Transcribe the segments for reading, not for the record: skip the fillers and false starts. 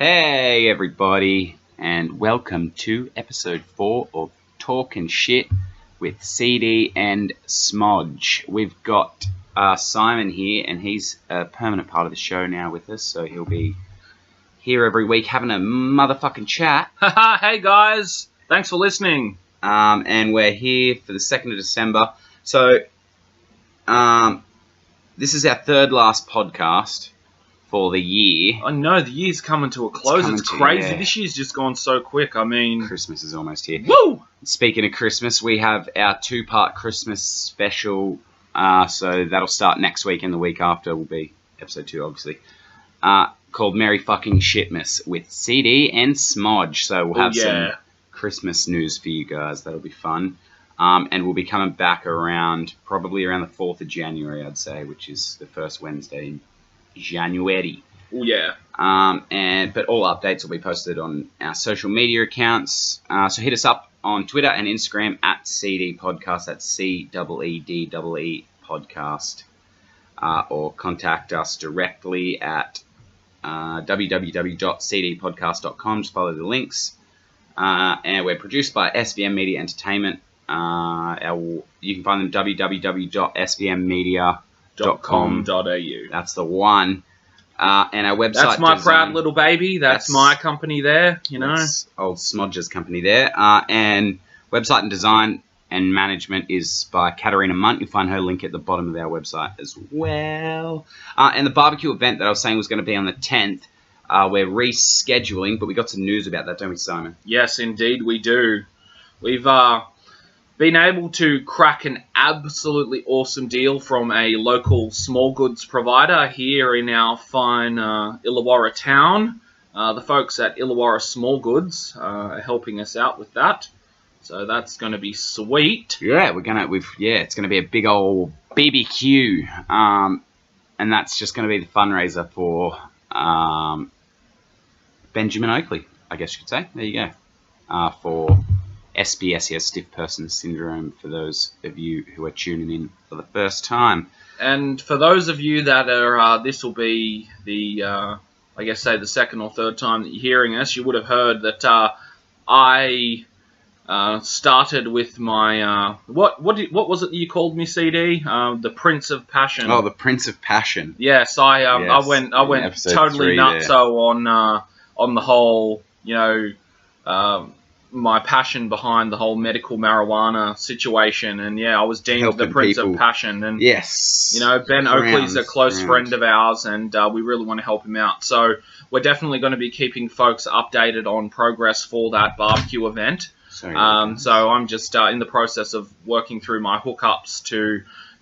Hey everybody, and welcome to episode 4 of Talkin Shit with CeeDee and Simoj. We've got Simon here, and he's a permanent part of the show now with us, so he'll be here every week having a motherfucking chat. Hey guys, thanks for listening. And we're here for the 2nd of December. So, this is our third last podcast for the year. I know, the year's coming to a close. It's crazy. Yeah. This year's just gone so quick. I mean... Christmas is almost here. Woo! Speaking of Christmas, we have our 2-part Christmas special. So that'll start next week, and the week after will be episode 2, obviously. Called Merry Fucking Shitmas with CeeDee and Simoj. So we'll have some Christmas news for you guys. That'll be fun. And we'll be coming back probably around the 4th of January, I'd say, which is the first Wednesday in January. Oh yeah. But all updates will be posted on our social media accounts. So hit us up on Twitter and Instagram at CeeDee Podcast. That's CeeDee Podcast. Or contact us directly at www.cdpodcast.com. Just follow the links. And we're produced by SVM Media Entertainment. You can find them www.svmmedia.com.au. That's the one. And our website. That's my proud little baby. That's my company there, you know. That's old Smodge's company there. And website and design and management is by Katarina Munt. You'll find her link at the bottom of our website as well. And the barbecue event that I was saying was going to be on the 10th, we're rescheduling, but we got some news about that, don't we, Simon? Yes, indeed we do. We've been able to crack an absolutely awesome deal from a local small goods provider here in our fine Illawarra town. The folks at Illawarra Small Goods are helping us out with that, so that's going to be sweet. Yeah, it's going to be a big old BBQ, and that's just going to be the fundraiser for Benjamin Oakley, I guess you could say. There you go, for SBS, Stiff Person Syndrome, for those of you who are tuning in for the first time. And for those of you that are, this will be the, I guess, say the second or third time that you're hearing us, you would have heard that I started with my, what was it that you called me, CD? The Prince of Passion. Oh, the Prince of Passion. Yes, I went totally nutso on the whole, you know, my passion behind the whole medical marijuana situation, and I was deemed the Prince of Passion, and yes, you know, Ben Oakley's a close friend of ours, and we really want to help him out. So we're definitely going to be keeping folks updated on progress for that barbecue event. So I'm just in the process of working through my hookups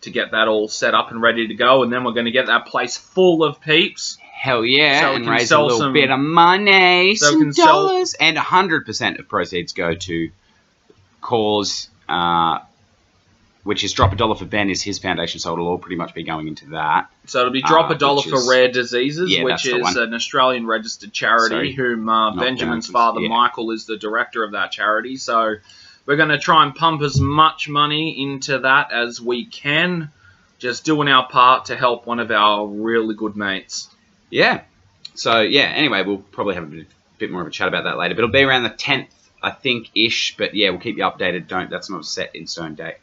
to get that all set up and ready to go, and then we're going to get that place full of peeps. Hell yeah, so and raise a little bit of money, so some dollars, and 100% of proceeds go to cause, which is Drop a Dollar for Ben is his foundation, so it'll all pretty much be going into that. So it'll be Drop a Dollar for Rare Diseases, which is an Australian registered charity, whom Benjamin's father, Michael, is the director of that charity. So we're going to try and pump as much money into that as we can, just doing our part to help one of our really good mates. Yeah. So, anyway, we'll probably have a bit more of a chat about that later. But it'll be around the 10th, I think-ish. But, we'll keep you updated. That's not a set in stone date.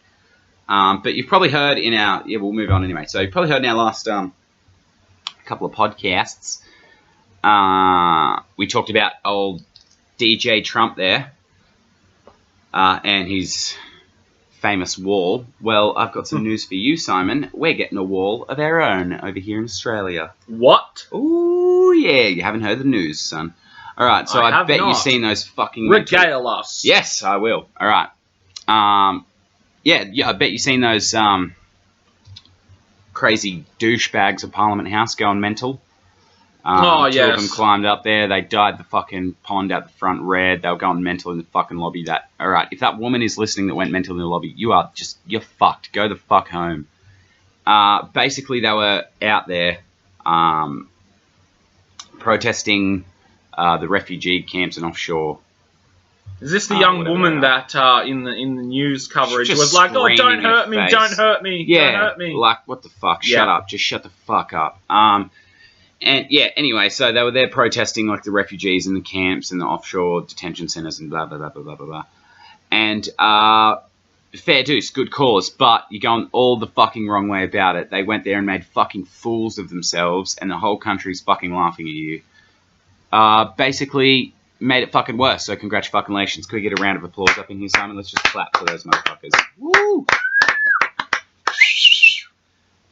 But you've probably heard in our... Yeah, we'll move on anyway. So, you've probably heard in our last couple of podcasts, we talked about old DJ Trump there and his famous wall. Well, I've got some news for you, Simon. We're getting a wall of our own over here in Australia. What? Ooh, yeah. You haven't heard the news, son. All right, so I bet you've seen those fucking... Regale us. Yes, I will. All right. I bet you've seen those crazy douchebags of Parliament House going mental. Two of them climbed up there. They dyed the fucking pond out the front red. They were going mental in the fucking lobby. All right, if that woman is listening that went mental in the lobby, you're fucked. Go the fuck home. Basically, they were out there protesting the refugee camps and offshore. Is this the young woman that in the news coverage was like, "Oh, don't hurt me, don't hurt me, don't hurt me"? Like, what the fuck? Shut up. Just shut the fuck up. And yeah, anyway, so they were there protesting like the refugees in the camps and the offshore detention centres and blah blah blah blah blah blah blah. And fair dues, good cause, but you're going all the fucking wrong way about it. They went there and made fucking fools of themselves, and the whole country's fucking laughing at you. Basically made it fucking worse. So congratulations. Could we get a round of applause up in here, Simon? Let's just clap for those motherfuckers. Woo!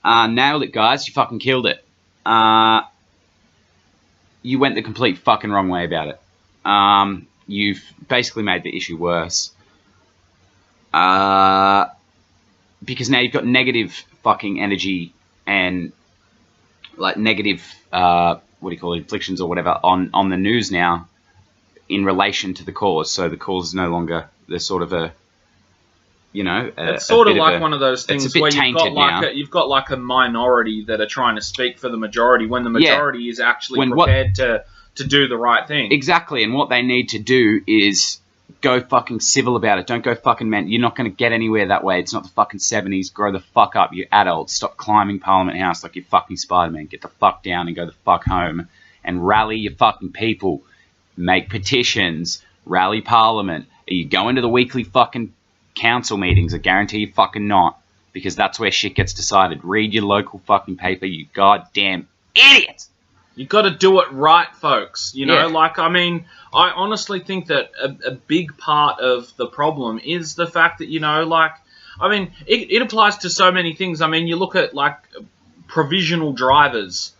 Nailed it, guys. You fucking killed it. You went the complete fucking wrong way about it. You've basically made the issue worse. Because now you've got negative fucking energy and like negative, inflictions or whatever on the news now in relation to the cause. So the cause is no longer the sort of it's sort of like one of those things where you've got like a minority that are trying to speak for the majority when the majority is actually prepared to do the right thing. Exactly, and what they need to do is go fucking civil about it. Don't go fucking man. You're not going to get anywhere that way. It's not the fucking 70s. Grow the fuck up, you adults. Stop climbing Parliament House like you're fucking Spider-Man. Get the fuck down and go the fuck home and rally your fucking people. Make petitions. Rally Parliament. Are you going to the weekly fucking council meetings? I guarantee you fucking not, because that's where shit gets decided. Read your local fucking paper, you goddamn idiots. You got to do it right, folks. I honestly think that a big part of the problem is the fact that it applies to so many things. I mean, you look at like provisional drivers.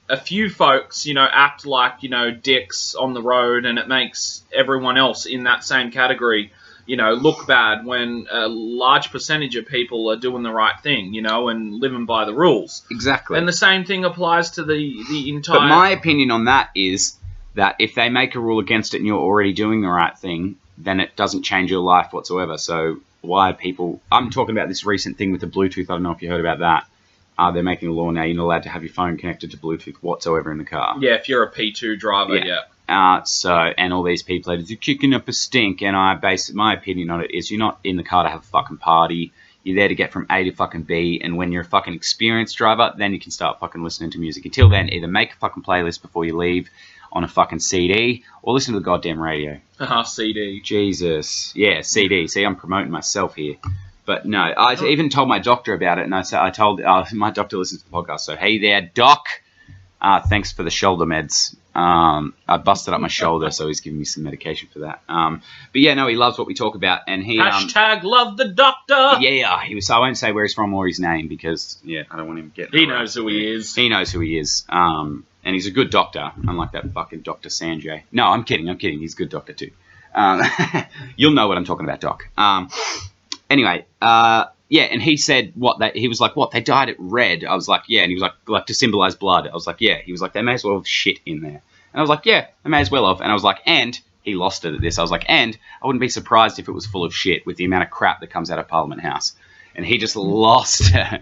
A few folks act like dicks on the road, and it makes everyone else in that same category look bad when a large percentage of people are doing the right thing, and living by the rules. Exactly. And the same thing applies to the entire... But my opinion on that is that if they make a rule against it and you're already doing the right thing, then it doesn't change your life whatsoever. So why are people... I'm talking about this recent thing with the Bluetooth. I don't know if you heard about that. They're making a law now. You're not allowed to have your phone connected to Bluetooth whatsoever in the car. Yeah, if you're a P2 driver, yeah. And all these people are kicking up a stink, and my opinion on it is you're not in the car to have a fucking party. You're there to get from A to fucking B, and when you're a fucking experienced driver, then you can start fucking listening to music. Until then, either make a fucking playlist before you leave on a fucking CD, or listen to the goddamn radio. CD. Jesus. Yeah, CD. See, I'm promoting myself here. But no, I even told my doctor about it, and I told my doctor listens to the podcast, so hey there, doc. Thanks for the shoulder meds. I busted up my shoulder, so he's giving me some medication for that. But yeah, no, he loves what we talk about, and he hashtag love the doctor. Yeah, I won't say where he's from or his name because I don't want him getting. He knows who he is. He knows who he is. And he's a good doctor, unlike that fucking Dr. Sanjay. No, I'm kidding. He's a good doctor too. You'll know what I'm talking about, Doc. Anyway, and he said he was like, what, they dyed it red? I was like, yeah, and he was like to symbolize blood. I was like, yeah. He was like, they may as well have shit in there. And I was like, yeah, they may as well have. And I was like, and he lost it at this. I was like, and I wouldn't be surprised if it was full of shit with the amount of crap that comes out of Parliament House. And he just lost it.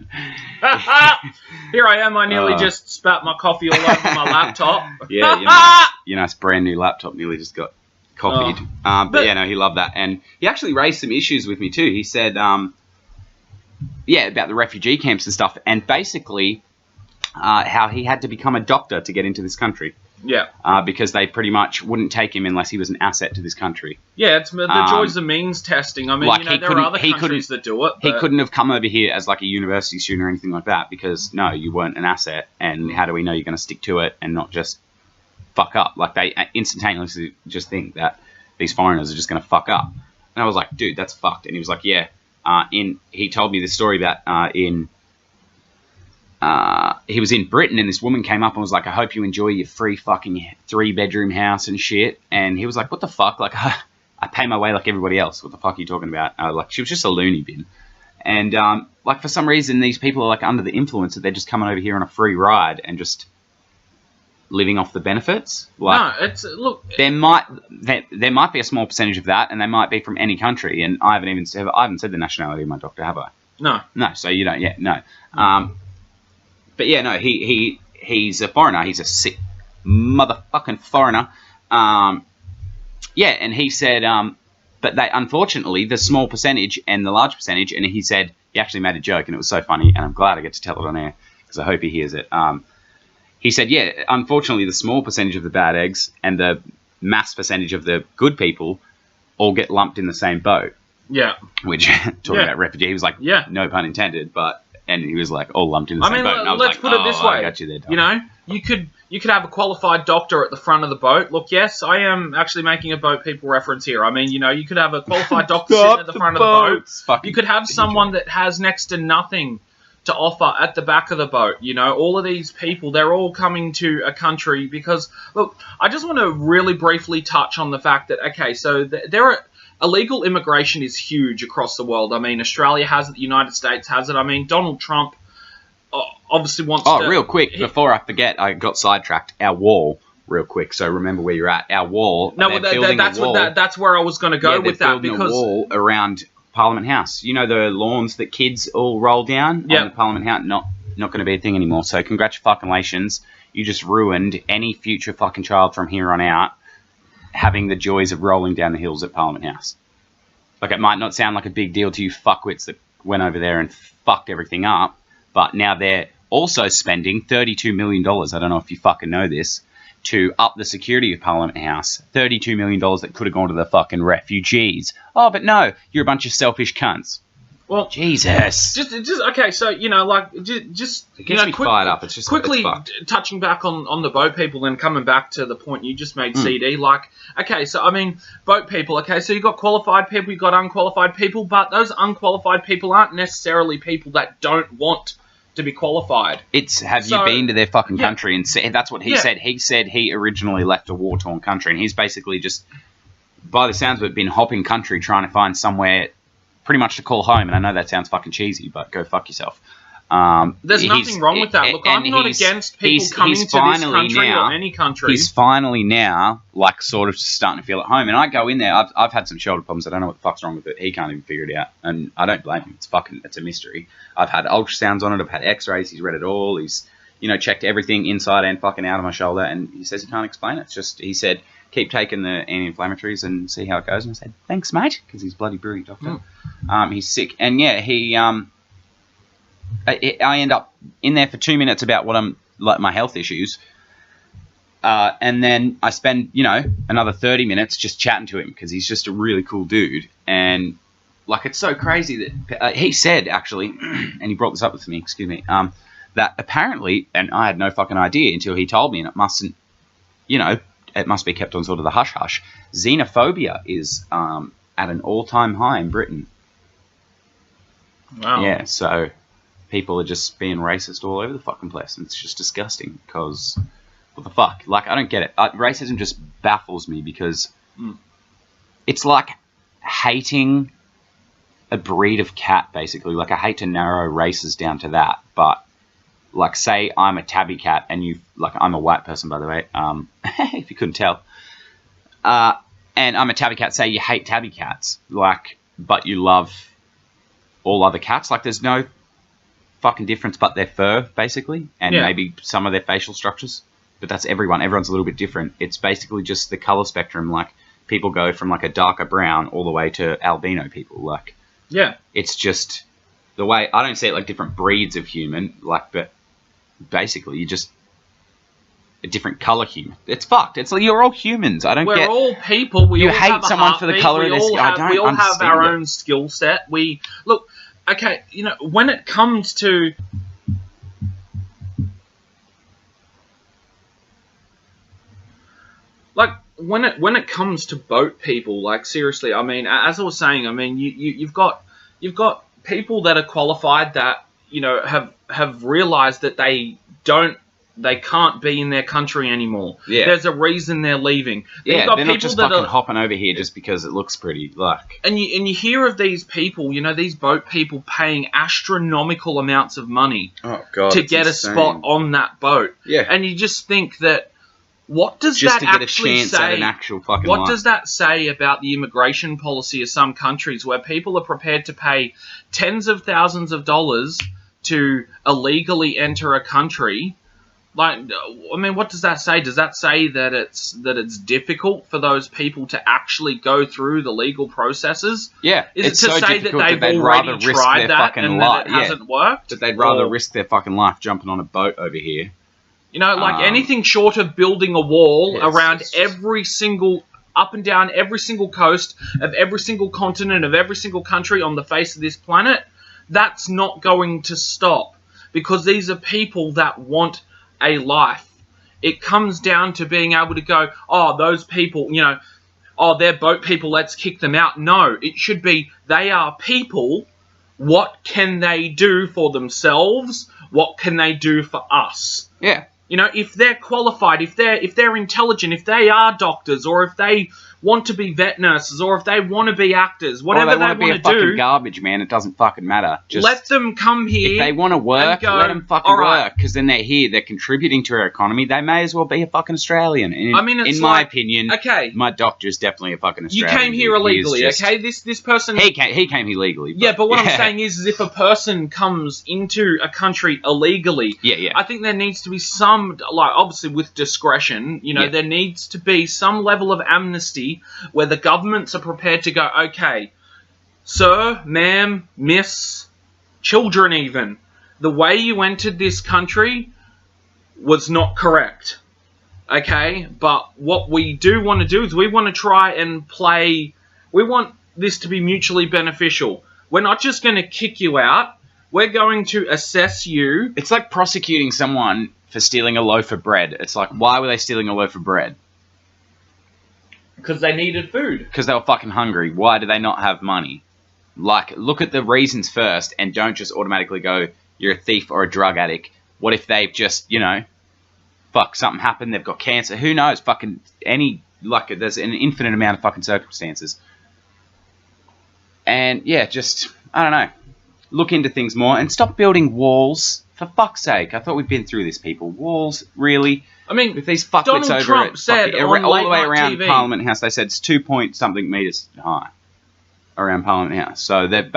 Here I am. I nearly just spat my coffee all over my laptop. Yeah, it's brand new laptop nearly just got copied. But he loved that. And he actually raised some issues with me too. He said, about the refugee camps and stuff, and basically how he had to become a doctor to get into this country. Yeah. Because they pretty much wouldn't take him unless he was an asset to this country. Yeah, it's the joys of means testing. I mean, there are other countries that do it. He couldn't have come over here as like a university student or anything like that because, no, you weren't an asset, and how do we know you're going to stick to it and not just fuck up? Like, they instantaneously just think that these foreigners are just going to fuck up. And I was like, dude, that's fucked. And he was like, yeah. He told me this story about he was in Britain, and this woman came up and was like, I hope you enjoy your free fucking 3-bedroom house and shit. And he was like, what the fuck? Like, I pay my way like everybody else. What the fuck are you talking about? Like, she was just a loony bin. And like, for some reason, these people are like under the influence that they're just coming over here on a free ride and just living off the benefits. Like, no, there might be a small percentage of that, and they might be from any country. And I haven't said the nationality of my doctor, have I? No. So you don't yet? No. But yeah, no. He's a foreigner. He's a sick motherfucking foreigner. And he said, but they unfortunately the small percentage and the large percentage, and he said he actually made a joke, and it was so funny, and I'm glad I get to tell it on air because I hope he hears it. he said, yeah, unfortunately, the small percentage of the bad eggs and the mass percentage of the good people all get lumped in the same boat. Yeah. Which, talking about refugee, he was like, no pun intended, and he was like, all lumped in the same boat. And I was let's like, put it this way. I got you there, Tom. You know, you could have a qualified doctor at the front of the boat. Look, yes, I am actually making a boat people reference here. I mean, you know, you could have a qualified doctor sitting at the front of the boat. You could have someone that has next to nothing to offer at the back of the boat. You know, all of these people, they're all coming to a country because, look, I just want to really briefly touch on the fact that, okay, so there are... Illegal immigration is huge across the world. I mean, Australia has it, the United States has it. I mean, Donald Trump obviously wants to... Oh, real quick, before I forget, I got sidetracked. Our wall, real quick, so remember where you're at. Our wall... No, that's where I was going to go with that. Because a wall around Parliament House. You know the lawns that kids all roll down on the Parliament House? Not going to be a thing anymore. So congratulations. You just ruined any future fucking child from here on out having the joys of rolling down the hills at Parliament House. Like, it might not sound like a big deal to you fuckwits that went over there and fucked everything up, but now they're also spending $32 million, I don't know if you fucking know this, to up the security of Parliament House. $32 million that could have gone to the fucking refugees. Oh, but no, you're a bunch of selfish cunts. Well, Jesus. Just okay. So you know, like, just it gets me fired up. It's just quickly it's touching back on the boat people and coming back to the point you just made, CD. Like, okay, so I mean, boat people. Okay, so you got qualified people, you got unqualified people, but those unqualified people aren't necessarily people that don't want to be qualified. It's you been to their fucking country and that's what he said. He said he originally left a war-torn country, and he's basically just, by the sounds of it, been hopping country trying to find somewhere pretty much to call home. And I know that sounds fucking cheesy, but go fuck yourself. There's nothing wrong with that. Look, I'm not against people coming to this country or any country. He's finally now, like, sort of starting to feel at home. And I go in there. I've had some shoulder problems. I don't know what the fuck's wrong with it. He can't even figure it out. And I don't blame him. It's a mystery. I've had ultrasounds on it. I've had x-rays. He's read it all. He's, you know, checked everything inside and fucking out of my shoulder. And he says he can't explain it. It's just, he said, keep taking the anti-inflammatories and see how it goes. And I said, thanks, mate, because he's bloody brilliant doctor. He's sick. And yeah, I end up in there for 2 minutes about what I'm, like, my health issues. And then I spend, you know, another 30 minutes just chatting to him because he's just a really cool dude. And, like, it's so crazy that he said, actually, and he brought this up with me, that apparently, and I had no fucking idea until he told me, and it mustn't, you know, it must be kept on sort of the hush-hush. Xenophobia is at an all-time high in Britain. Wow. Yeah, so people are just being racist all over the fucking place, and it's just disgusting, because what the fuck? Like, I don't get it. Racism just baffles me, because it's like hating a breed of cat, basically. Like, I hate to narrow races down to that, but, like, say I'm a tabby cat, and you, like, I'm a white person, by the way, if you couldn't tell, and I'm a tabby cat, say you hate tabby cats, like, but you love all other cats, like, there's no fucking difference but their fur, basically, and maybe some of their facial structures, but that's everyone's a little bit different. It's basically just the color spectrum. Like, people go from, like, a darker brown all the way to albino people. Like, it's just the way, I don't see it like different breeds of human, like, but basically you're just a different color human. It's fucked. It's like, you're all humans. We're all people. You all hate have someone for the color of their skin. I don't We all have understand our it. own skill set. Look, okay, you know, when it comes to when it comes to boat people, like, seriously, I mean, as I was saying, I mean, you've got people that are qualified that, you know, have realized that they can't be in their country anymore. Yeah. There's a reason they're leaving. Yeah, they're not just fucking hopping over here just because it looks pretty, like. And you hear of these people, you know, these boat people paying astronomical amounts of money to get a spot on that boat. Yeah. And you just think that, what does just that to get actually a chance say? At an actual fucking what life. does that say about the immigration policy of some countries where people are prepared to pay tens of thousands of dollars to illegally enter a country? Like, I mean, what does that say? Does that say that it's difficult for those people to actually go through the legal processes? Yeah. Is it's it to so say that difficult they've already tried that and that it hasn't worked? That they'd rather risk their fucking life jumping on a boat over here, You know, like anything short of building a wall around up and down every single coast of every single continent of every single country on the face of this planet, that's not going to stop, because these are people that want a life. It comes down to being able to go, oh, those people, you know, oh, they're boat people, let's kick them out. No, it should be, they are people. What can they do for themselves? What can they do for us? Yeah. You know, if they're qualified, if they're intelligent, if they are doctors, or if they want to be vet nurses, or if they want to be actors, whatever they want to do, fucking garbage, man. It doesn't fucking matter. Just let them come here. If they want to work, let them fucking work. Because then they're here, they're contributing to our economy. They may as well be a fucking Australian. And in my opinion, my doctor is definitely a fucking Australian. You came here illegally, okay? This person... He came here legally. But what I'm saying is if a person comes into a country illegally, I think there needs to be some, like, obviously with discretion, you know, there needs to be some level of amnesty where the governments are prepared to go, okay, sir, ma'am, miss, children even, the way you entered this country was not correct. Okay? But what we do want to do is we want to try and play, we want this to be mutually beneficial. We're not just going to kick you out. We're going to assess you. It's like prosecuting someone for stealing a loaf of bread. It's like, why were they stealing a loaf of bread? Because they needed food. Because they were fucking hungry. Why do they not have money? Like, look at the reasons first and don't just automatically go, you're a thief or a drug addict. What if they've just, you know, something happened, they've got cancer. Who knows? Fucking there's an infinite amount of fucking circumstances. And, yeah, just, I don't know. Look into things more and stop building walls. For fuck's sake. I thought we'd been through this, people. Walls, really? I mean, with these fuckwits Donald over Trump said all the way around TV. Parliament House, they said it's 2-point-something meters high around Parliament House. So the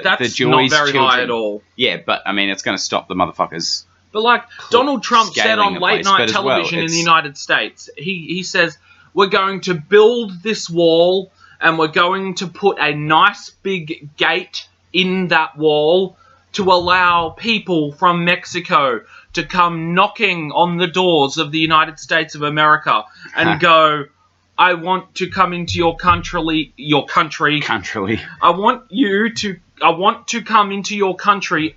that's Joy's not very children, high at all. Yeah, but I mean, it's going to stop the motherfuckers. But like Donald Trump said on late night television in the United States, he says we're going to build this wall and we're going to put a nice big gate in that wall to allow people from Mexico to come knocking on the doors of the United States of America and go, I want to come into your country. I want to come into your country.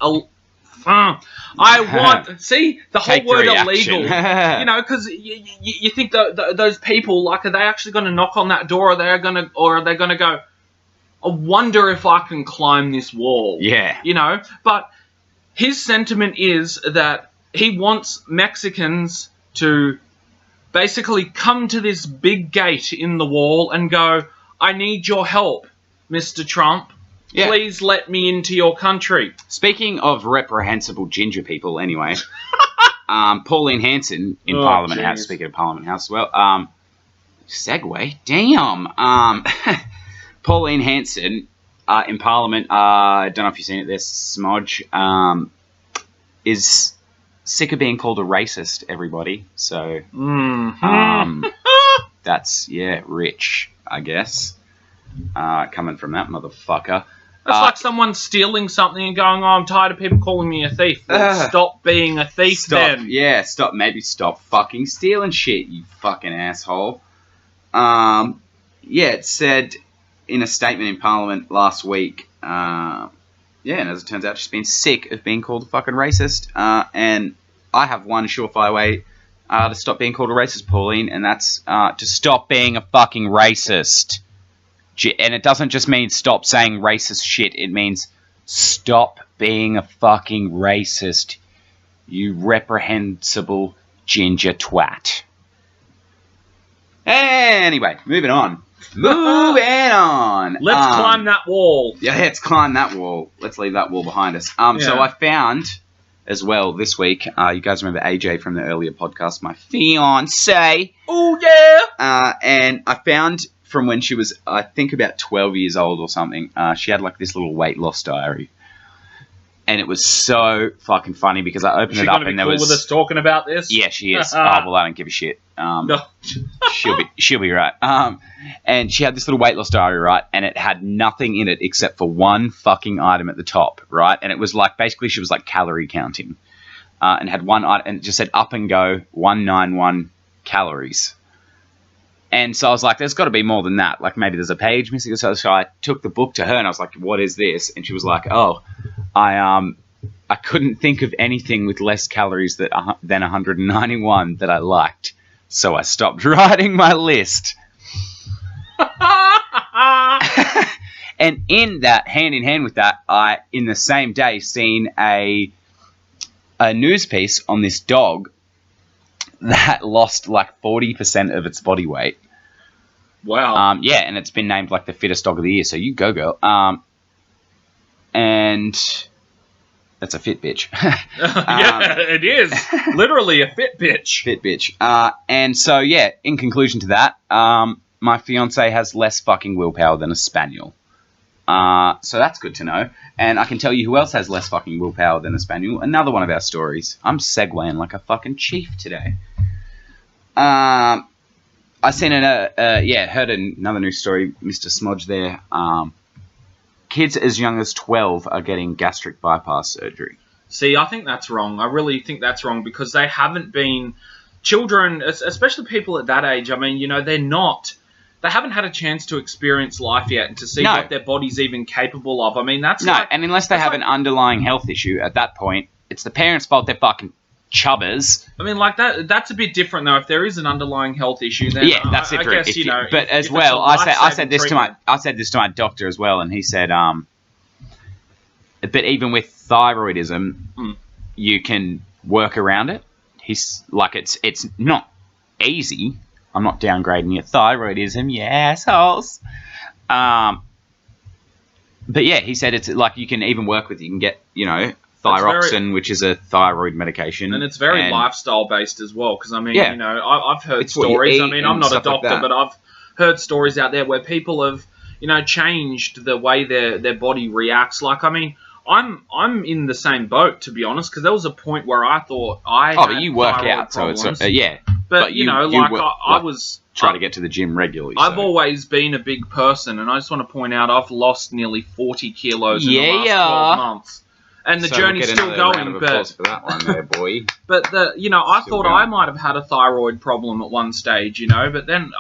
See, the whole word illegal. You know, because you think those people, like, are they actually going to knock on that door, or are they going to go, I wonder if I can climb this wall. Yeah. You know, but his sentiment is that he wants Mexicans to basically come to this big gate in the wall and go, I need your help, Mr. Trump. Yeah. Please let me into your country. Speaking of reprehensible ginger people, anyway, Pauline Hanson in Parliament House, speaking of Parliament House as well, segue, damn, Pauline Hanson in Parliament, I don't know if you've seen it, there's Simoj, is sick of being called a racist, everybody. So, that's, rich, I guess, coming from that motherfucker. It's like someone stealing something and going, I'm tired of people calling me a thief. Well, stop being a thief then. Yeah, stop fucking stealing shit, you fucking asshole. It said in a statement in Parliament last week, and as it turns out, she's been sick of being called a fucking racist. And I have one surefire way to stop being called a racist, Pauline, and that's to stop being a fucking racist. And it doesn't just mean stop saying racist shit. It means stop being a fucking racist, you reprehensible ginger twat. Anyway, moving on. Moving on. Let's climb that wall. Yeah, let's climb that wall. Let's leave that wall behind us. So I found as well this week, you guys remember AJ from the earlier podcast, my fiance. Oh, yeah. And I found from when she was, I think, about 12 years old or something, she had like this little weight loss diary. And it was so fucking funny because I opened it up and there was... with us talking about this? Yeah, she is. I don't give a shit. No. she'll be right. And she had this little weight loss diary, right? And it had nothing in it except for one fucking item at the top, right? And it was like, basically she was like calorie counting. and had one item, and it just said up and go 191 calories. And so I was like, there's got to be more than that. Like, maybe there's a page missing. So I took the book to her, and I was like, what is this? And she was like, oh, I couldn't think of anything with less calories than 191 that I liked. So I stopped writing my list. And in that, hand in hand with that, I, in the same day, seen a news piece on this dog that lost like 40% of its body weight. Wow. Yeah, and it's been named like the fittest dog of the year. So you go, girl. And that's a fit bitch. Yeah, it is. Literally a fit bitch. Fit bitch. And so, yeah, in conclusion to that, my fiance has less fucking willpower than a spaniel. So that's good to know. And I can tell you who else has less fucking willpower than a spaniel. Another one of our stories. I'm segueing like a fucking chief today. I seen heard another news story, Mr. Simoj there. Kids as young as 12 are getting gastric bypass surgery. See, I think that's wrong. I really think that's wrong because they haven't been... Children, especially people at that age, I mean, you know, they haven't had a chance to experience life yet and to see what their body's even capable of. I mean, that's and unless they have an underlying health issue at that point, it's the parents' fault they're fucking chubbers. I mean, like that's a bit different though. If there is an underlying health issue, then yeah, that's different. I guess, but as well, I said this to my doctor as well, and he said, but even with thyroidism, you can work around it. He's like, it's not easy. I'm not downgrading your thyroidism, you assholes. But yeah, he said it's like you can even work with it. You can get, you know, thyroxine, which is a thyroid medication. And it's very lifestyle-based as well, because, I mean, you know, I've heard stories. I mean, I'm not a doctor, but I've heard stories out there where people have, you know, changed the way their body reacts. Like, I mean, I'm in the same boat, to be honest, because there was a point where I thought I had but you work out, problems. so it's yeah. But you know, I was try to get to the gym regularly. I've always been a big person, and I just want to point out I've lost nearly 40 kilos in the last 12 months, and the journey's still going. But for that one, there, boy. But I thought I might have had a thyroid problem at one stage, you know. But then,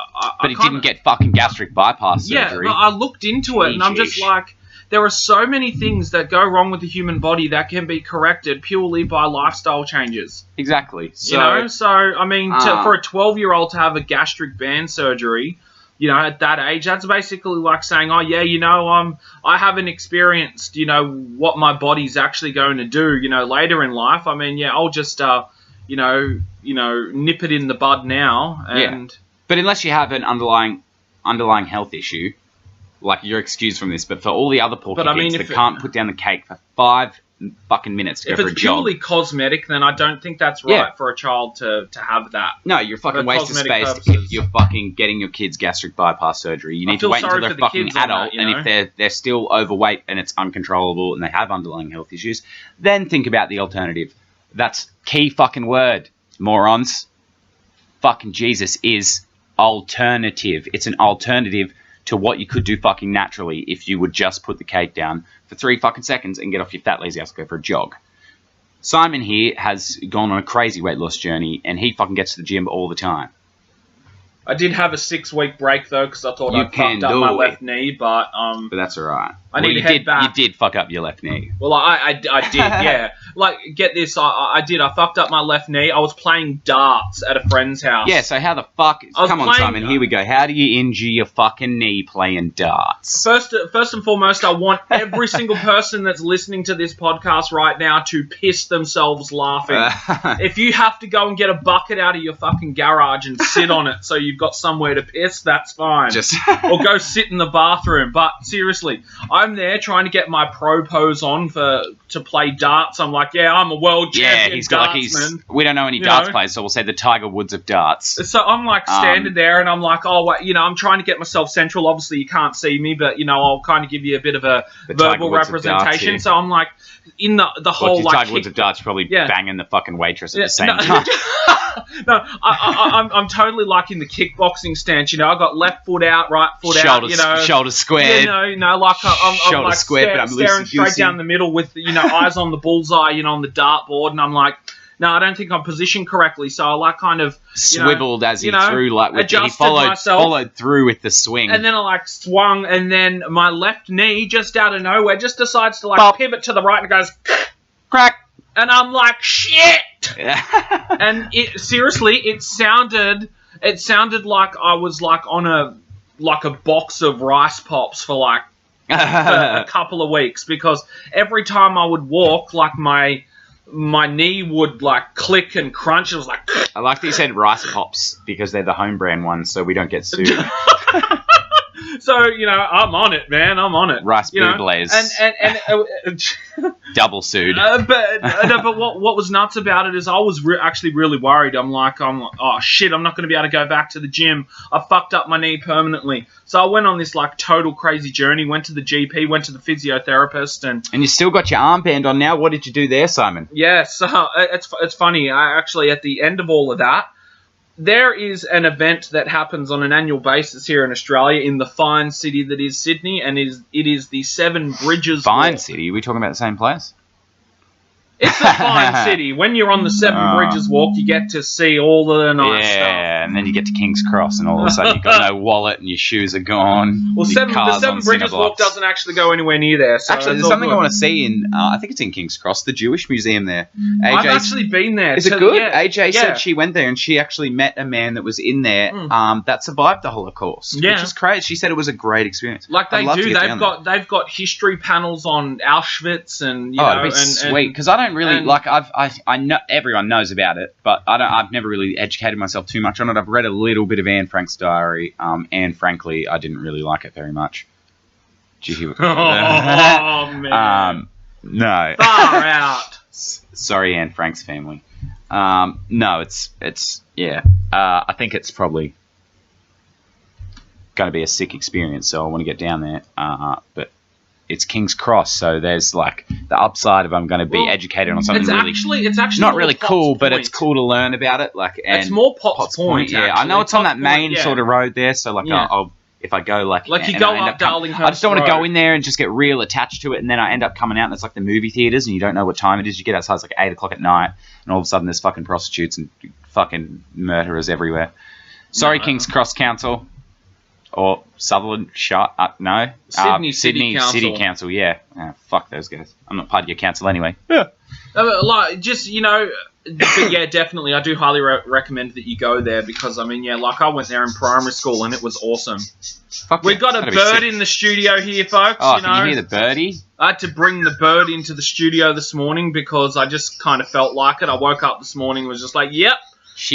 but it didn't get fucking gastric bypass surgery. Yeah, I looked into it, and I'm just like, there are so many things that go wrong with the human body that can be corrected purely by lifestyle changes. Exactly. So I mean, for a 12-year-old to have a gastric band surgery, you know, at that age, that's basically like saying, oh yeah, you know, I haven't experienced, you know, what my body's actually going to do, you know, later in life. I mean, yeah, I'll just, you know, nip it in the bud now. And but unless you have an underlying health issue. Like, you're excused from this, but for all the other poor kids that can't put down the cake for 5 fucking minutes to go for a jog. If it's purely cosmetic, then I don't think that's right for a child to have that. No, you're fucking waste of space if you're fucking getting your kids gastric bypass surgery. You need to wait until they're fucking adult, and if they're still overweight and it's uncontrollable and they have underlying health issues, then think about the alternative. That's key fucking word, morons. Fucking Jesus is alternative. It's an alternative to what you could do fucking naturally if you would just put the cake down for 3 fucking seconds and get off your fat lazy ass and go for a jog. Simon here has gone on a crazy weight loss journey, and he fucking gets to the gym all the time. I did have a 6-week break though, because I thought I fucked up my left knee, but that's alright. I need to head back. You did fuck up your left knee. Well, I did, yeah. Like, get this, I did. I fucked up my left knee. I was playing darts at a friend's house. Yeah, so how the fuck... Come on, Simon, here we go. How do you injure your fucking knee playing darts? First and foremost, I want every single person that's listening to this podcast right now to piss themselves laughing. If you have to go and get a bucket out of your fucking garage and sit on it so you've got somewhere to piss, that's fine. Or go sit in the bathroom. But seriously, I'm there trying to get my pro pose on to play darts. I'm like, yeah, I'm a world champion dartsman. We don't know any darts players, so we'll say the Tiger Woods of darts. So I'm like standing there, and I'm like, oh, wait, you know, I'm trying to get myself central. Obviously, you can't see me, but you know, I'll kind of give you a bit of a verbal representation. So I'm like, in the whole like Tiger Woods of darts, probably banging the fucking waitress at the same time. No, I'm totally like in the kickboxing stance. You know, I got left foot out, right foot out. You know, shoulders squared. You know, like I'm like squared, but I'm staring straight down the middle with eyes on the bullseye. You know, on the dartboard, and I'm like, no, I don't think I'm positioned correctly. So I like kind of swiveled as he threw, like he myself, followed through with the swing. And then I like swung, and then my left knee just out of nowhere just decides to like pivot to the right and goes crack. And I'm like, shit! And it sounded like I was like on a box of rice pops for like a couple of weeks, because every time I would walk, like my knee would like click and crunch. It was like I like that you said rice pops because they're the home brand ones, so we don't get sued. So, I'm on it, man. I'm on it. Rice Bubbles. And double sued. But what was nuts about it is I was actually really worried. I'm like, oh shit, I'm not going to be able to go back to the gym. I fucked up my knee permanently. So I went on this like total crazy journey. Went to the GP, went to the physiotherapist, and you still got your armband on now. What did you do there, Simon? Yeah, so it's funny. I actually, at the end of all of that, there is an event that happens on an annual basis here in Australia in the fine city that is Sydney, and it is the Seven Bridges Fine City? Are we talking about the same place? It's a fine city. When you're on the Seven Bridges walk, you get to see all the nice stuff. Yeah, and then you get to King's Cross, and all of a sudden you've got no wallet, and your shoes are gone. Well, the Seven Bridges walk doesn't actually go anywhere near there. So actually, there's something I want to see in, I think it's in King's Cross, the Jewish Museum there. I've actually been there. Is it good? Yeah, AJ said she went there, and she actually met a man that was in there that survived the Holocaust, which is crazy. She said it was a great experience. Like they do. They've got history panels on Auschwitz, and it'd be sweet, because I don't really I know everyone knows about it, but I've never really educated myself too much on it. I've read a little bit of Anne Frank's diary, and frankly, I didn't really like it very much. Did you hear it? Oh man! No. Far out. Sorry, Anne Frank's family. No, it's I think it's probably going to be a sick experience, so I want to get down there. But it's King's Cross, so there's like the upside of I'm going to be educated on something it's actually not really cool, but it's cool to learn about it. Like, and it's more Potts Point. Yeah, I know it's on that main sort of road there, so like I'll if I go like you go up Darlinghurst I just don't want to go in there and just get real attached to it, and then I end up coming out and it's like the movie theaters, and you don't know what time it is. You get outside, it's like 8 o'clock at night, and all of a sudden there's fucking prostitutes and fucking murderers everywhere. Sorry, King's Cross Council. Or Sutherland, no. Sydney City Council, yeah. Fuck those guys. I'm not part of your council anyway. Yeah. But yeah, definitely. I do highly recommend that you go there, because, I mean, yeah, like I went there in primary school and it was awesome. We've got a bird in the studio here, folks. Oh, can you hear the birdie? I had to bring the bird into the studio this morning because I just kind of felt like it. I woke up this morning and was just like, yep.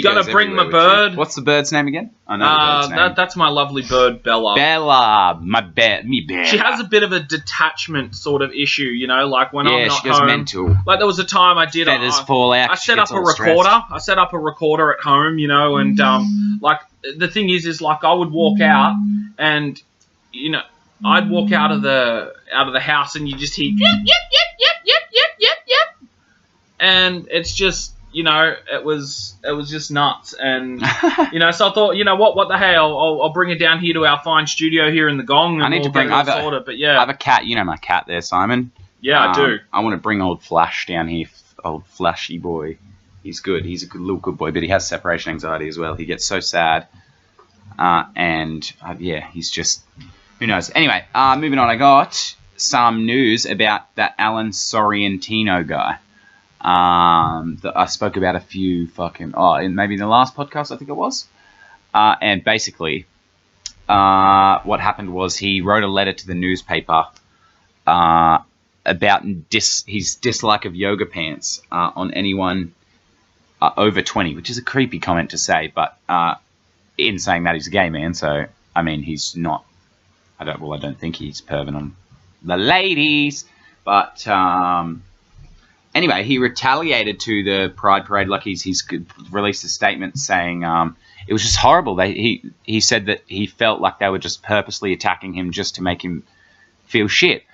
Gotta bring my bird. What's the bird's name again? I know the bird's name. That's my lovely bird, Bella. Bella, me Bella. She has a bit of a detachment sort of issue, like when I'm not she goes home. mental. Like there was a time I did. Feathers fall out. I set up a recorder. I set up a recorder at home, and like the thing is like I would walk out, and I'd walk out of the house, and you just hear yep, and it's just. It was just nuts, and so I thought, what the hell? I'll bring it down here to our fine studio here in the Gong. And I need to bring. I have a cat. You know my cat there, Simon. Yeah, I do. I want to bring old Flash down here. Old Flashy boy. He's good. He's a little good boy, but he has separation anxiety as well. He gets so sad, he's just who knows. Anyway, moving on. I got some news about that Alan Sorrentino guy. That I spoke about a few maybe in the last podcast, I think it was. And basically, what happened was he wrote a letter to the newspaper about his dislike of yoga pants on anyone over 20, which is a creepy comment to say, but in saying that, he's a gay man, so I mean he's not. I don't think he's perving on the ladies, but. Anyway, he retaliated to the Pride Parade. Like he's released a statement saying it was just horrible. He said that he felt like they were just purposely attacking him just to make him feel shit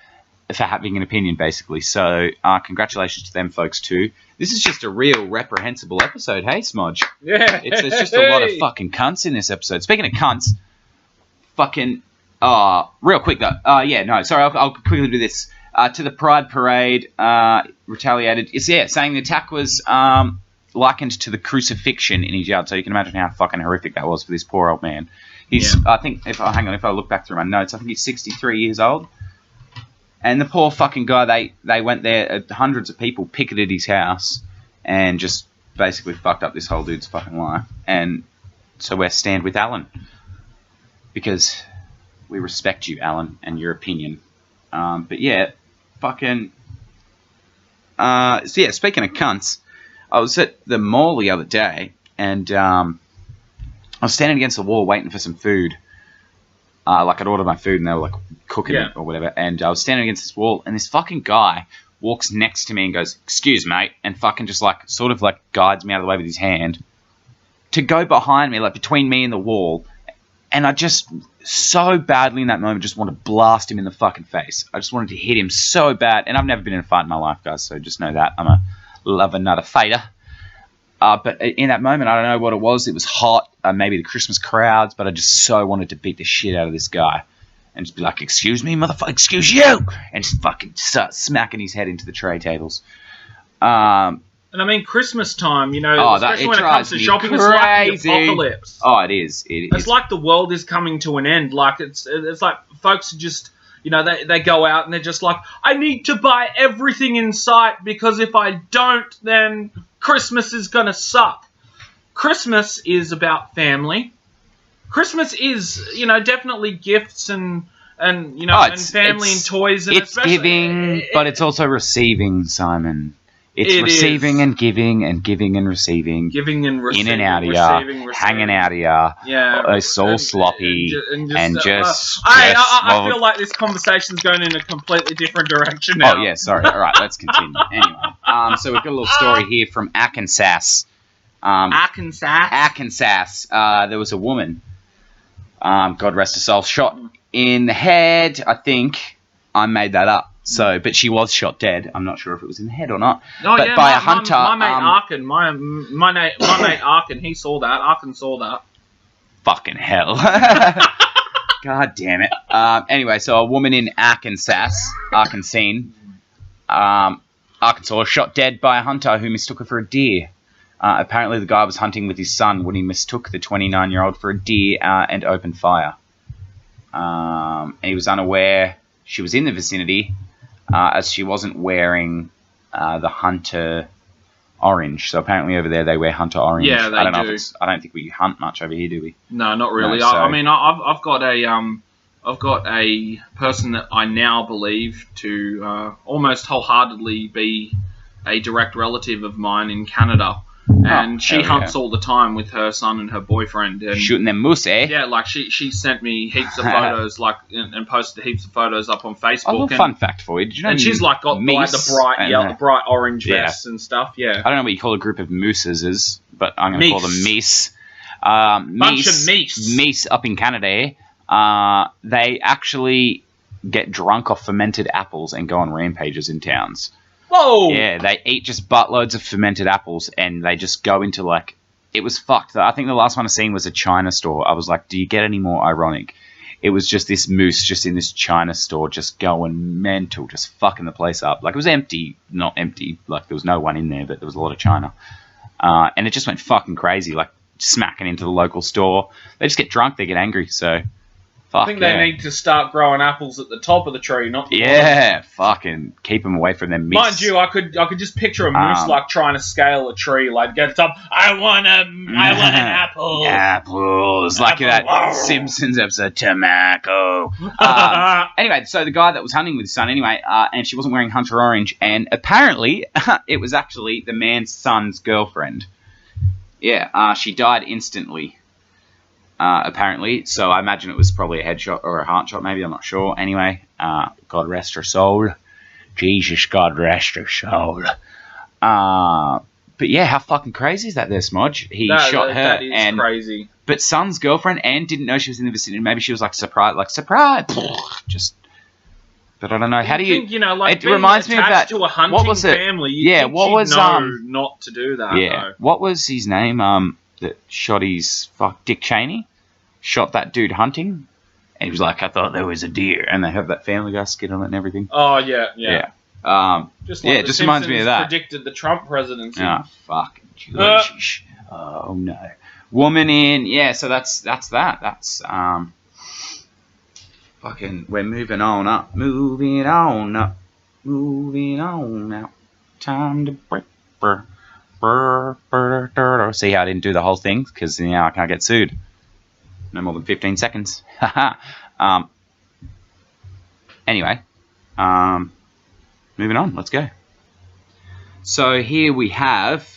for having an opinion, basically. So congratulations to them folks too. This is just a real reprehensible episode, hey Smodge? Yeah. It's just a lot of fucking cunts in this episode. Speaking of cunts, fucking real quick though. I'll quickly do this. To the Pride Parade, retaliated. Saying the attack was likened to the crucifixion in his yard. So you can imagine how fucking horrific that was for this poor old man. He's, I think, if I look back through my notes, I think he's 63 years old. And the poor fucking guy, they went there, hundreds of people picketed his house and just basically fucked up this whole dude's fucking life. And so we're stand with Alan. Because we respect you, Alan, and your opinion. But yeah, fucking... so yeah, speaking of cunts, I was at the mall the other day, and I was standing against the wall waiting for some food. Like, I'd ordered my food, and they were, like, cooking it or whatever. And I was standing against this wall, and this fucking guy walks next to me and goes, "Excuse, mate," and fucking just, like, sort of, like, guides me out of the way with his hand to go behind me, like, between me and the wall. And I just, so badly in that moment, just want to blast him in the fucking face. I just wanted to hit him so bad. And I've never been in a fight in my life, guys, so just know that. I'm a lover, not a fighter. But in that moment, I don't know what it was. It was hot, maybe the Christmas crowds, but I just so wanted to beat the shit out of this guy. And just be like, "Excuse me, motherfucker, excuse you!" And just fucking start smacking his head into the tray tables. And I mean, Christmas time, you know, especially when it comes to shopping, it's like the apocalypse. Oh, it is. It's like the world is coming to an end. Like, it's like folks are just, you know, they go out and they're just like, "I need to buy everything in sight because if I don't, then Christmas is going to suck." Christmas is about family. Christmas is, you know, definitely gifts and you know, and family and toys. And it's giving, but it's also receiving, Simon. It's receiving and giving and giving and receiving. Giving and receiving. In and out of ya. Hanging out of ya. Yeah. It's all sloppy. And just I feel like this conversation's going in a completely different direction now. Oh, yeah, sorry. All right, let's continue. Anyway. So we've got a little story here from Arkansas. Arkansas. There was a woman, God rest her soul, shot in the head, I think. I made that up. So, but she was shot dead. I'm not sure if it was in the head or not. Oh, but yeah, by a hunter. My mate Arkin, my mate Arkin, he saw that. Arkin saw that. Fucking hell. God damn it. Anyway, so a woman in Arkansas, shot dead by a hunter who mistook her for a deer. Apparently, the guy was hunting with his son when he mistook the 29-year-old for a deer and opened fire. He was unaware she was in the vicinity, as she wasn't wearing the hunter orange. So apparently over there they wear hunter orange. Yeah, they do. I don't think we hunt much over here, do we? No, not really. No, so... I mean, I've got a person that I now believe to almost wholeheartedly be a direct relative of mine in Canada. And she hunts all the time with her son and her boyfriend. And shooting them moose, eh? Yeah, like she sent me heaps of photos, like and posted heaps of photos up on Facebook. A little fun fact for you. Did you know? And she's like got like the bright orange vests and stuff. Yeah. I don't know what you call a group of mooses, but I'm going to call them meese. Bunch of meese. Meese up in Canada. They actually get drunk off fermented apples and go on rampages in towns. Whoa! Yeah, they eat just buttloads of fermented apples, and they just go into, like... It was fucked. I think the last one I seen was a China store. I was like, do you get any more ironic? It was just this moose just in this China store just going mental, just fucking the place up. Like, it was empty. Not empty. Like, there was no one in there, but there was a lot of China. And it just went fucking crazy, like, smacking into the local store. They just get drunk, they get angry, so... Fuck, I think they need to start growing apples at the top of the tree, not the bottom. Fucking keep them away from them. Mind you, I could just picture a moose like trying to scale a tree, like get to the top. I want an apple. Apples, like that Simpsons episode, Tobacco. Anyway, so the guy that was hunting with his son, and she wasn't wearing hunter orange, and apparently it was actually the man's son's girlfriend. Yeah, she died instantly. Apparently, so I imagine it was probably a headshot or a heart shot, maybe, I'm not sure. Anyway, God rest her soul. Jesus, God rest her soul. But yeah, how fucking crazy is that there, Smodge? He shot her. That is crazy. But son's girlfriend, and didn't know she was in the vicinity. Maybe she was like, surprise. Just... But I don't know. How do you... think, like, it reminds me of that. To a hunting what was it? Family, not to do that. Yeah. Though. What was his name? That shot Dick Cheney, shot that dude hunting, and he was like, I thought there was a deer, and they have that Family Guy skit on it and everything. Oh, yeah. Just like yeah, it just reminds me of that. Predicted the Trump presidency. Oh, fucking Jesus. Oh, no. Woman in. Yeah, so that's that. That's, fucking, we're moving on up. Moving on up. Moving on now. Time to break. See how I didn't do the whole thing? Because now I can't get sued. No more than 15 seconds. Anyway. Moving on. Let's go. So here we have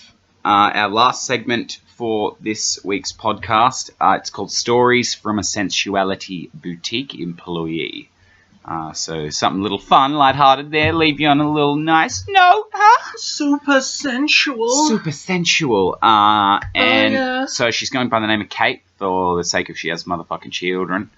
our last segment for this week's podcast. It's called Stories from a Sensuality Boutique Employee. So something a little fun, lighthearted there, leave you on a little nice note, huh? Super sensual. Super sensual. So she's going by the name of Kate for the sake of she has motherfucking children.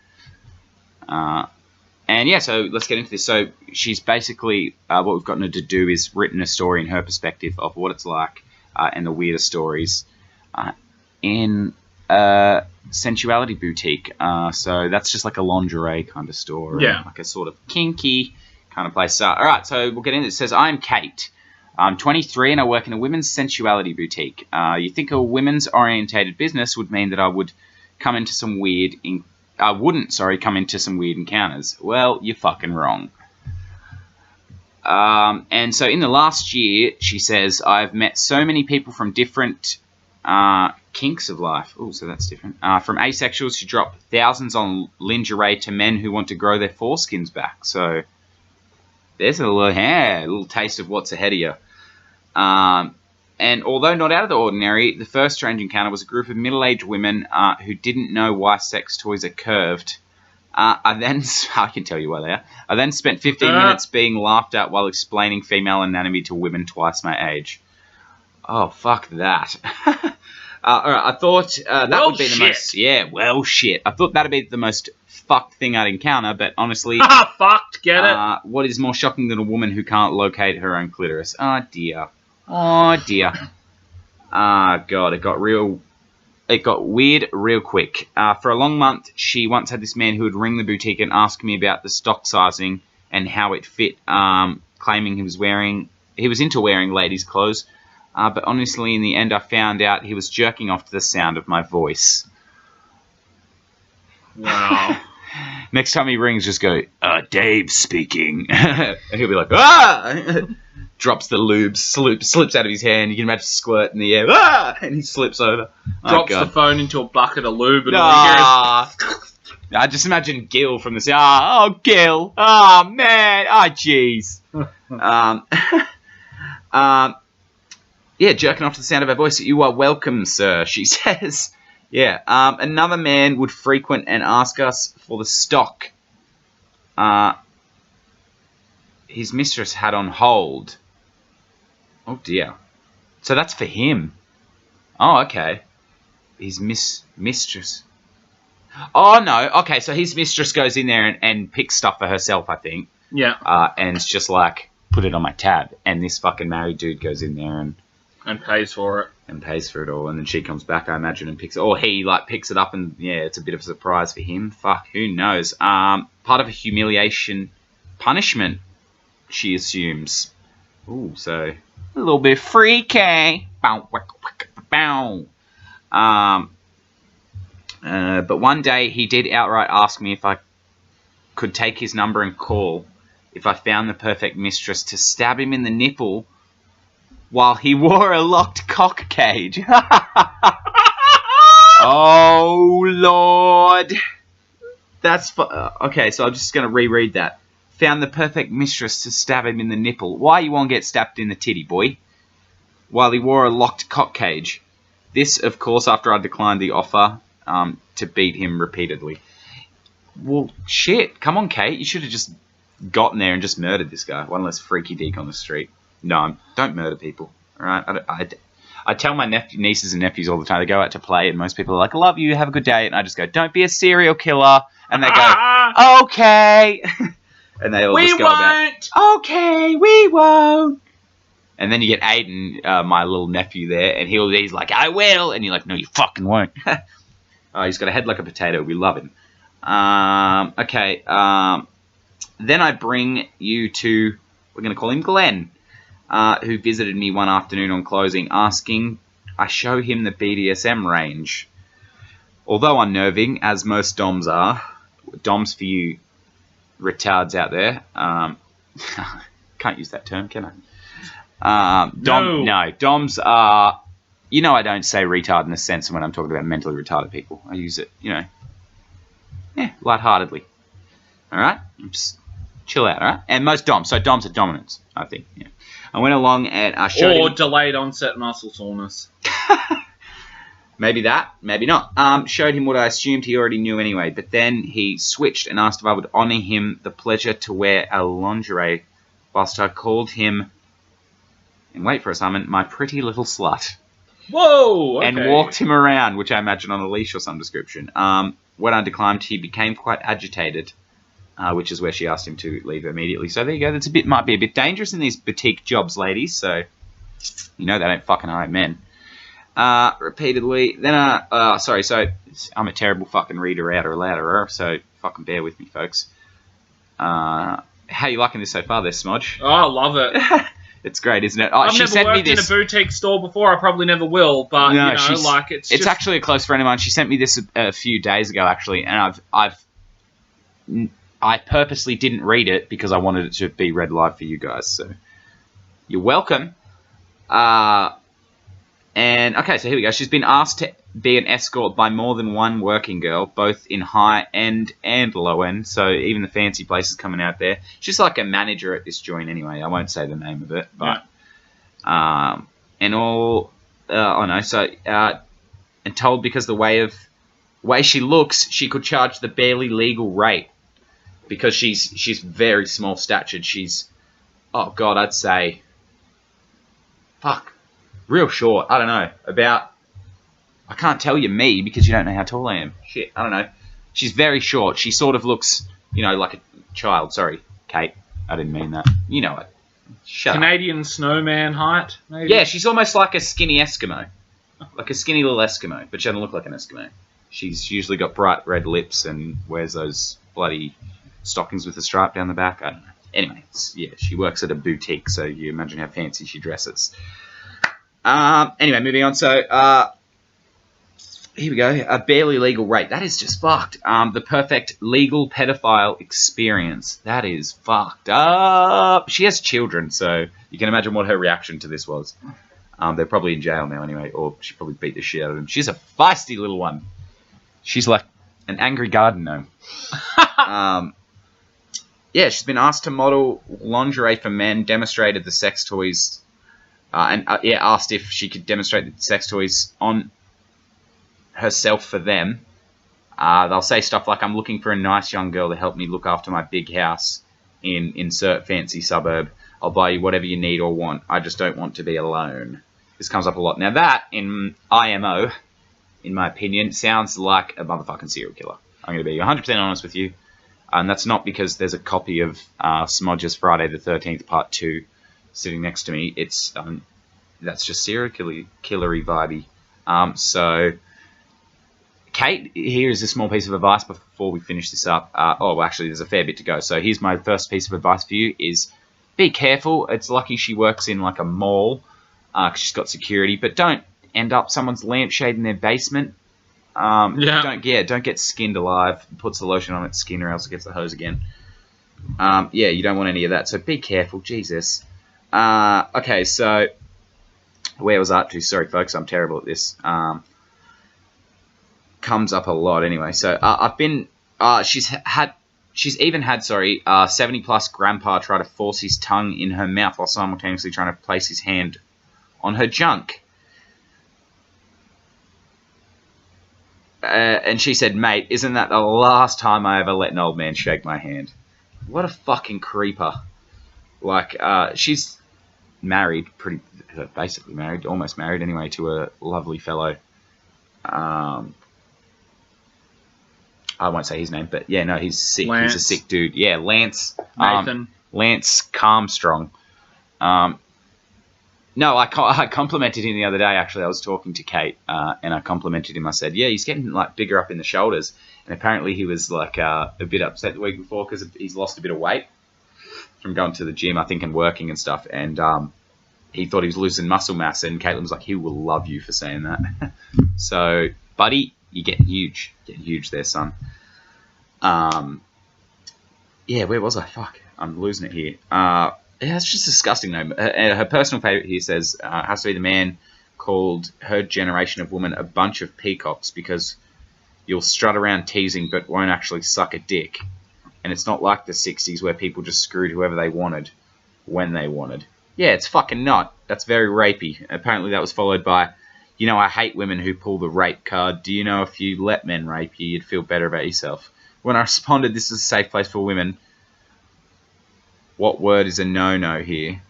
And yeah, so let's get into this. So she's basically, what we've gotten her to do is written a story in her perspective of what it's like and the weirdest stories in a sensuality boutique. So that's just like a lingerie kind of store. Yeah. Like a sort of kinky kind of place. All right, so we'll get into it. It says, I'm Kate. I'm 23 and I work in a women's sensuality boutique. You think a women's orientated business would mean that I would come into some weird... come into some weird encounters. Well, you're fucking wrong. And so in the last year, she says, I've met so many people from different kinks of life. Oh, so that's different. From asexuals who drop thousands on lingerie to men who want to grow their foreskins back. So there's a little taste of what's ahead of you. And although not out of the ordinary, the first strange encounter was a group of middle-aged women who didn't know why sex toys are curved. I can tell you why they are. I then spent 15 minutes being laughed at while explaining female anatomy to women twice my age. Oh, fuck that. All right, I thought that would be the most... Yeah, well, shit. I thought that would be the most fucked thing I'd encounter, but honestly... Fucked, get it? What is more shocking than a woman who can't locate her own clitoris? Oh, dear. Oh, dear. God, it got weird real quick. For a long month, she once had this man who would ring the boutique and ask me about the stock sizing and how it fit, claiming he was into wearing ladies' clothes. But honestly, in the end, I found out he was jerking off to the sound of my voice. Wow. Next time he rings, just go, Dave speaking. And he'll be like, ah! Drops the lube, slips out of his hand. You can imagine squirt in the air. Ah! And he slips over. Drops the phone into a bucket of lube. And I just imagine Gil from the... Oh, Gil. Oh, man. Oh, jeez. Yeah, jerking off to the sound of her voice. You are welcome, sir, she says. Yeah. Another man would frequent and ask us for the stock his mistress had on hold. Oh, dear. So that's for him. Oh, okay. His mistress. Oh, no. Okay, so his mistress goes in there and picks stuff for herself, I think. Yeah. And it's just like, put it on my tab. And this fucking married dude goes in there and pays for it. And pays for it all. And then she comes back, I imagine, and picks it. Or he, picks it up and, yeah, it's a bit of a surprise for him. Fuck, who knows? Part of a humiliation punishment, she assumes. Ooh, so a little bit freaky. But one day he did outright ask me if I could take his number and call if I found the perfect mistress to stab him in the nipple while he wore a locked cock cage. Oh, Lord. That's... okay, so I'm just going to reread that. Found the perfect mistress to stab him in the nipple. Why you won't get stabbed in the titty, boy? While he wore a locked cock cage. This, of course, after I declined the offer to beat him repeatedly. Well, shit. Come on, Kate. You should have just gotten there and just murdered this guy. One less freaky deek on the street. No, don't murder people. All right? I tell my nieces and nephews all the time. They go out to play, and most people are like, I love you, have a good day. And I just go, don't be a serial killer. And they go, okay. And they all just go about, okay, we won't. And then you get Aiden, my little nephew there, and he's like, I will. And you're like, no, you fucking won't. Oh, he's got a head like a potato. We love him. Okay. Then I bring you to we're going to call him Glenn, who visited me one afternoon on closing, asking I show him the BDSM range. Although unnerving, as most DOMs are, DOMs for you retards out there, can't use that term, can I? No, DOMs are, I don't say retard in the sense when I'm talking about mentally retarded people. I use it, lightheartedly. All right? Just chill out, all right? And most DOMs, so DOMs are dominance, I think. Yeah. I went along and showed him... delayed onset muscle soreness. Maybe that, maybe not. Showed him what I assumed he already knew anyway, but then he switched and asked if I would honour him the pleasure to wear a lingerie whilst I called him, and wait for a moment, my pretty little slut. Whoa! Okay. And walked him around, which I imagine on a leash or some description. When I declined, he became quite agitated, which is where she asked him to leave immediately. So there you go. That's might be a bit dangerous in these boutique jobs, ladies. So they don't fucking hire men. Repeatedly. Then sorry. So I'm a terrible fucking reader, outer, louder. So fucking bear with me, folks. How you liking this so far, there, Smodge? Oh, I love it. It's great, isn't it? I've never worked in a boutique store before. I probably never will, but no, it's actually a close friend of mine. She sent me this a few days ago, actually, and I purposely didn't read it because I wanted it to be read live for you guys. So you're welcome. And okay, so here we go. She's been asked to be an escort by more than one working girl, both in high end and low end. So even the fancy places coming out there. She's like a manager at this joint anyway. I won't say the name of it, but and all and told because the way she looks, she could charge the barely legal rate because she's very small statured. She's I'd say real short. I don't know. I can't tell you me because you don't know how tall I am. Shit, I don't know. She's very short. She sort of looks, like a child. Sorry, Kate. I didn't mean that. You know it. Shut Canadian up. snowman height, maybe? Yeah, she's almost like a skinny Eskimo. Like a skinny little Eskimo, but she doesn't look like an Eskimo. She's usually got bright red lips and wears those bloody stockings with a stripe down the back. I don't know. Anyway, she works at a boutique, so you imagine how fancy she dresses. Anyway, moving on. So, here we go. A barely legal rate. That is just fucked. The perfect legal pedophile experience. That is fucked up. She has children, so you can imagine what her reaction to this was. They're probably in jail now anyway, or she probably beat the shit out of them. She's a feisty little one. She's like an angry garden gnome. She's been asked to model lingerie for men, demonstrated the sex toys, asked if she could demonstrate the sex toys on herself for them. They'll say stuff like, I'm looking for a nice young girl to help me look after my big house in insert fancy suburb. I'll buy you whatever you need or want. I just don't want to be alone. This comes up a lot. Now that, in IMO, in my opinion, sounds like a motherfucking serial killer. I'm going to be 100% honest with you. And that's not because there's a copy of Smodge's Friday the 13th Part 2 sitting next to me. It's that's just serial killery vibey. So, Kate, here is a small piece of advice before we finish this up. Actually, there's a fair bit to go. So here's my first piece of advice for you is be careful. It's lucky she works in like a mall because she's got security, but don't end up someone's lampshade in their basement. Don't get skinned alive. Puts the lotion on its skin or else it gets the hose again. You don't want any of that. So be careful. Jesus. Okay, so where was I up to? Sorry, folks. I'm terrible at this. Comes up a lot anyway. So I've been. She's even had 70+ grandpa try to force his tongue in her mouth while simultaneously trying to place his hand on her junk. And she said, mate, isn't that the last time I ever let an old man shake my hand? What a fucking creeper. Like, she's married, basically married, almost married anyway, to a lovely fellow. I won't say his name, but yeah, no, he's sick. Lance. He's a sick dude. Yeah, Lance. Nathan. Lance Calmstrong. No, I complimented him the other day, actually. I was talking to Kate, and I complimented him. I said, yeah, he's getting like bigger up in the shoulders. And apparently he was like a bit upset the week before because he's lost a bit of weight. from going to the gym, I think, and working and stuff, and he thought he was losing muscle mass, and Caitlin was like, he will love you for saying that. So, buddy, you're getting huge. Getting huge there, son. Yeah, where was I? Fuck, I'm losing it here. Yeah, it's just disgusting, though. Her personal favourite here says, has to be the man called her generation of women a bunch of peacocks because you'll strut around teasing but won't actually suck a dick. And it's not like the 60s where people just screwed whoever they wanted when they wanted. Yeah, it's fucking not. That's very rapey. Apparently that was followed by, you know, I hate women who pull the rape card. Do you know if you let men rape you, you'd feel better about yourself? When I responded, this is a safe place for women, what word is a no-no here?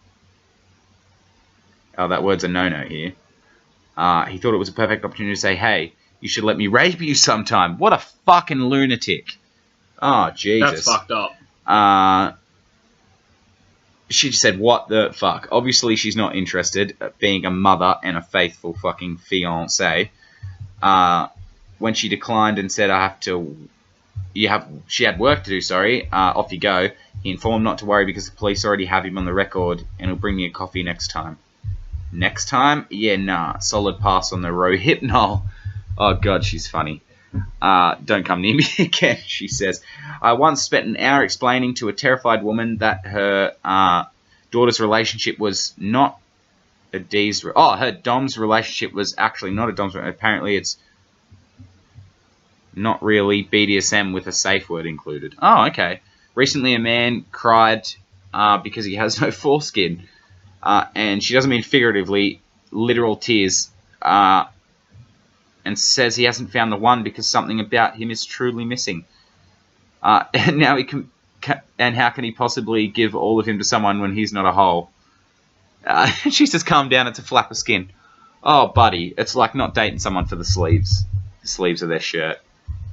Oh, that word's a no-no here. He thought it was a perfect opportunity to say, hey, you should let me rape you sometime. What a fucking lunatic. Oh, Jesus. That's fucked up. She just said, what the fuck? Obviously, she's not interested, being a mother and a faithful fucking fiancé. When she declined and said, she had work to do, sorry, off you go, he informed not to worry because the police already have him on the record and he'll bring me a coffee next time. Next time? Yeah, nah. Solid pass on the Rohypnol. Oh, God, she's funny. Don't come near me again, she says. I once spent an hour explaining to a terrified woman that her daughter's relationship was not a D's... Oh, her Dom's relationship was actually not a Dom's... Apparently it's not really BDSM with a safe word included. Oh, okay. Recently a man cried because he has no foreskin. And she doesn't mean figuratively, literal tears. And says he hasn't found the one because something about him is truly missing. And now and how can he possibly give all of him to someone when he's not a whole? She says, calm down, it's a flap of skin. Oh, buddy, it's like not dating someone for the sleeves of their shirt.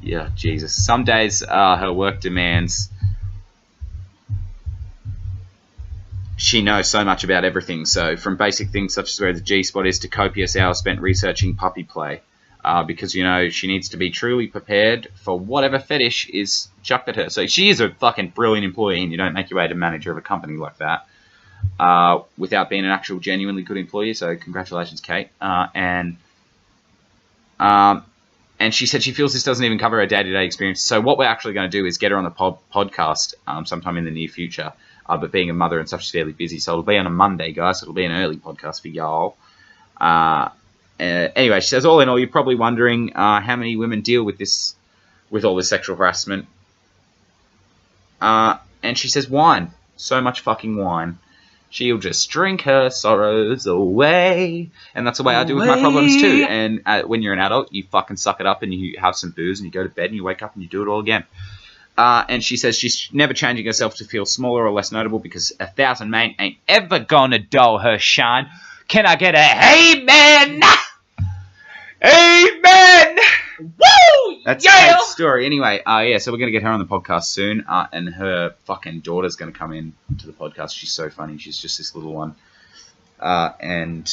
Yeah, Jesus. Some days her work demands she knows so much about everything. So from basic things such as where the G-spot is to copious hours spent researching puppy play. Because, you know, she needs to be truly prepared for whatever fetish is chucked at her. So she is a fucking brilliant employee, and you don't make your way to manager of a company like that without being an actual genuinely good employee. So congratulations, Kate. And she said she feels this doesn't even cover her day-to-day experience. So what we're actually going to do is get her on the podcast sometime in the near future. But being a mother and stuff, she's fairly busy. So it'll be on a Monday, guys. It'll be an early podcast for y'all. Anyway, she says, all in all, you're probably wondering how many women deal with all this sexual harassment. And she says, wine. So much fucking wine. She'll just drink her sorrows away. And that's the way I do with my problems too. And when you're an adult, you fucking suck it up and you have some booze and you go to bed and you wake up and you do it all again. And she says she's never changing herself to feel smaller or less notable because 1,000 men ain't ever gonna dull her shine. Can I get a amen? Amen! Woo! That's Kate's story. Anyway, so we're going to get her on the podcast soon, and her fucking daughter's going to come in to the podcast. She's so funny. She's just this little one. And,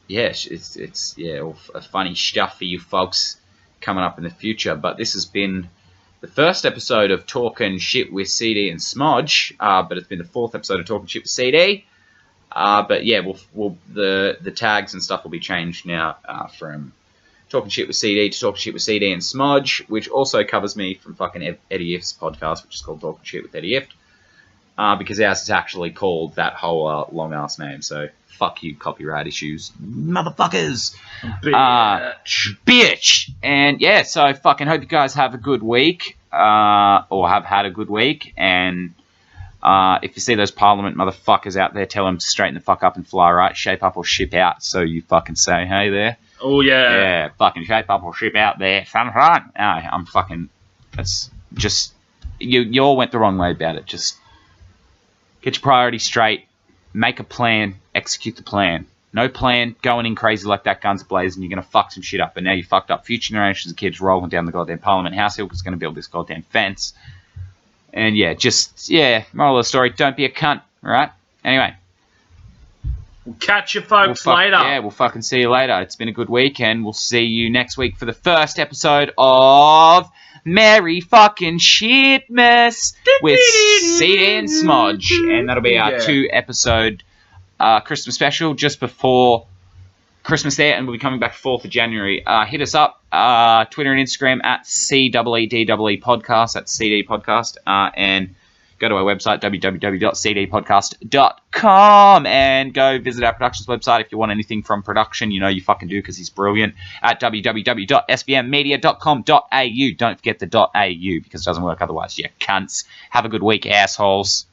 yeah, it's all funny stuff for you folks coming up in the future. But this has been the first episode of Talkin' Shit with CeeDee and Simoj, but it's been the fourth episode of Talkin' Shit with CeeDee. But, yeah, the tags and stuff will be changed now from Talking Shit with CeeDee to Talking Shit with CeeDee and Simoj, which also covers me from fucking Eddie If's podcast, which is called Talking Shit with Eddie If, because ours is actually called that whole long-ass name, so fuck you, copyright issues, motherfuckers! Bitch! And yeah, so fucking hope you guys have a good week, or have had a good week, and if you see those Parliament motherfuckers out there, tell them to straighten the fuck up and fly right, shape up or ship out, so you fucking say hey there. Oh, yeah. Yeah, fucking shape up or ship out there. Sunshine. I'm fucking... That's just... You all went the wrong way about it. Just get your priorities straight. Make a plan. Execute the plan. No plan. Going in crazy like that, guns blazing. You're going to fuck some shit up. And now you fucked up future generations of kids rolling down the goddamn Parliament House hill because it's going to build this goddamn fence. And yeah, moral of the story, don't be a cunt. Alright? Anyway. We'll catch you folks later. Yeah, we'll fucking see you later. It's been a good weekend. We'll see you next week for the first episode of Merry fucking Shitmas with CeeDee and Simoj. And that'll be our 2-episode Christmas special just before Christmas there, and we'll be coming back 4th of January. Hit us up, Twitter and Instagram at CEEDEE Podcast, that's CD Podcast, and go to our website, www.cdpodcast.com, and go visit our productions website if you want anything from production. You know you fucking do because he's brilliant, at www.sbmmedia.com.au. Don't forget the .au because it doesn't work otherwise, you cunts. Have a good week, assholes.